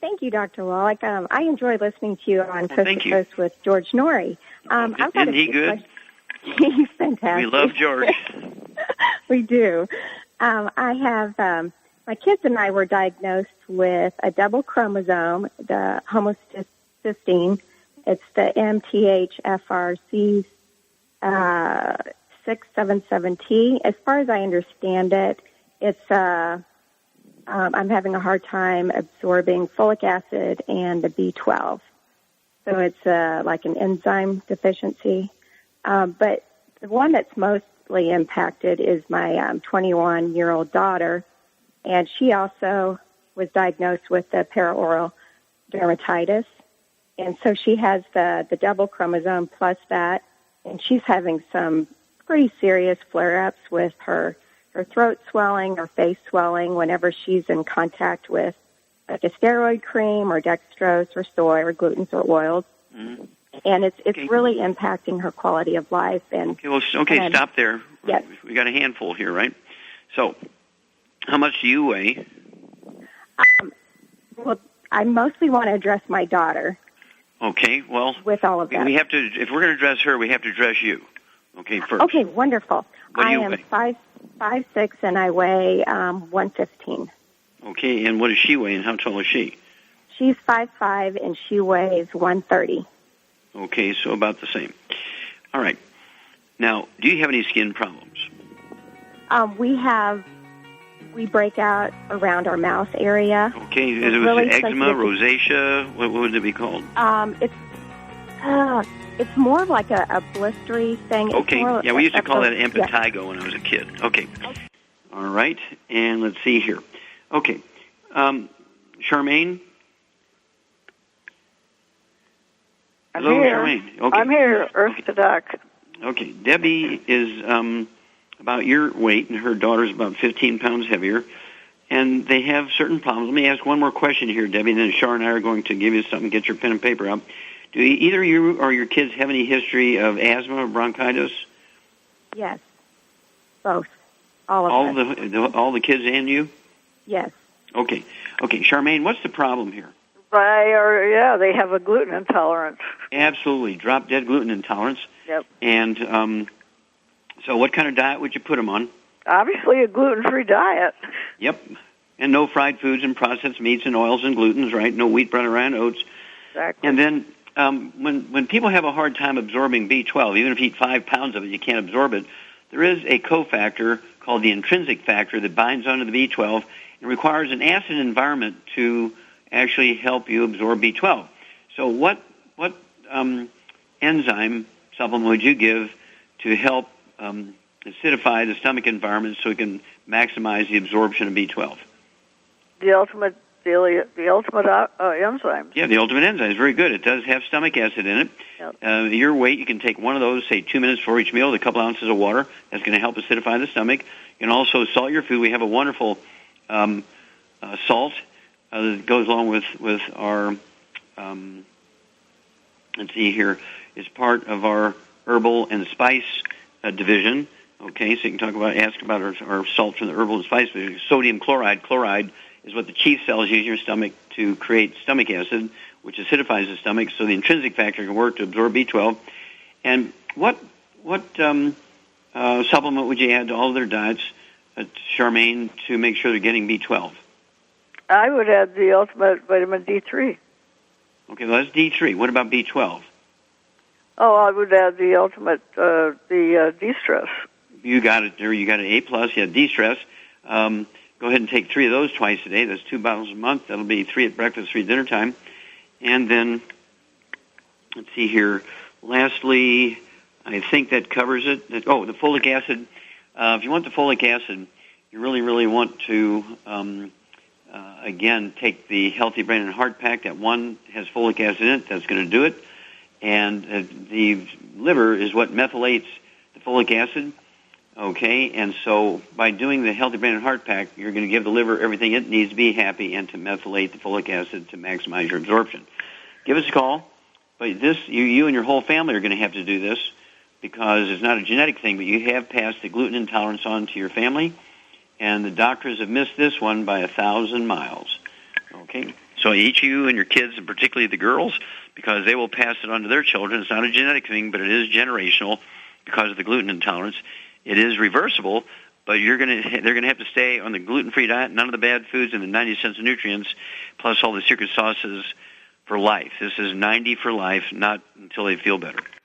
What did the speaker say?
Thank you, Dr. Wallach. I enjoy listening to you on Coast to you. Coast with George Norrie. Isn't he good? He's fantastic. We love George. We do. I have my kids and I were diagnosed with a double chromosome, the homocysteine. It's the MTHFRC 677T. As far as I understand it, it's I'm having a hard time absorbing folic acid and the B12. So it's like an enzyme deficiency. But the one that's mostly impacted is my 21-year-old daughter, and she also was diagnosed with the paraoral dermatitis. And so she has the double chromosome plus that, and she's having some pretty serious flare-ups with her throat swelling or face swelling whenever she's in contact with like a steroid cream or dextrose or soy or glutens or oils. Mm-hmm. And it's really impacting her quality of life. And stop there. Yes. We got a handful here, right? So how much do you weigh? Well, I mostly want to address my daughter. Okay, well, with all of that. We have to, if we're going to address her, we have to address you. Okay, first. Okay, wonderful. I am 5'6", and I weigh 115. Okay, and what does she weigh, and how tall is she? She's 5'5", and she weighs 130. Okay, so about the same. All right. Now, do you have any skin problems? We break out around our mouth area. Okay, is it really eczema, rosacea? What would it be called? It's more of like a blistery thing. Okay, we used to call that impetigo when I was a kid. Okay. All right, and let's see here. Okay, Charmaine? Hello, Charmaine. Okay. I'm here, Earth to Duck. Okay, Debbie is about your weight, and her daughter's about 15 pounds heavier, and they have certain problems. Let me ask one more question here, Debbie, and then Char and I are going to give you something. Get your pen and paper out. Do either you or your kids have any history of asthma or bronchitis? Yes, both. All of us. All the kids and you? Yes. Okay, Charmaine, what's the problem here? They have a gluten intolerance. Absolutely, drop-dead gluten intolerance. Yep. And so what kind of diet would you put them on? Obviously a gluten-free diet. Yep, and no fried foods and processed meats and oils and glutens, right? No wheat, bread, or oats. Exactly. And then when people have a hard time absorbing B12, even if you eat 5 pounds of it, you can't absorb it, there is a cofactor called the intrinsic factor that binds onto the B12 and requires an acid environment to actually help you absorb B12. So what enzyme supplement would you give to help acidify the stomach environment so we can maximize the absorption of B12? The ultimate enzyme. Yeah, the ultimate enzyme is very good. It does have stomach acid in it. Yep. Your weight, you can take one of those, say 2 minutes before each meal, with a couple ounces of water. That's going to help acidify the stomach. You can also salt your food. We have a wonderful salt that goes along with our, let's see here, is part of our herbal and spice division. Okay, so you can ask about our salt from the herbal and spice division. Sodium chloride. Chloride is what the chief cells use in your stomach to create stomach acid, which acidifies the stomach, so the intrinsic factor can work to absorb B12. And what supplement would you add to all of their diets, Charmaine, to make sure they're getting B12? I would add the ultimate vitamin D3. Okay, well, that's D3. What about B12? Oh, I would add the ultimate, the D-stress. You got it there. You got an A+. You had D-stress. Go ahead and take 3 of those twice a day. That's 2 bottles a month. That'll be 3 at breakfast, 3 at dinner time. And then, let's see here. Lastly, I think that covers it. The folic acid. If you want the folic acid, you really, really want to, again, take the Healthy Brain and Heart Pack. That one has folic acid in it. That's going to do it. And the liver is what methylates the folic acid. Okay, and so by doing the Healthy Brain and Heart Pack, you're going to give the liver everything it needs to be happy and to methylate the folic acid to maximize your absorption. Give us a call. But you and your whole family are going to have to do this because it's not a genetic thing, but you have passed the gluten intolerance on to your family, and the doctors have missed this one by 1,000 miles. Okay, So each of you and your kids, and particularly the girls, because they will pass it on to their children. It's not a genetic thing, but it is generational because of the gluten intolerance. It is reversible, but they're going to have to stay on the gluten-free diet, none of the bad foods, and the 90 cents of nutrients, plus all the secret sauces for life. This is 90 for life, not until they feel better.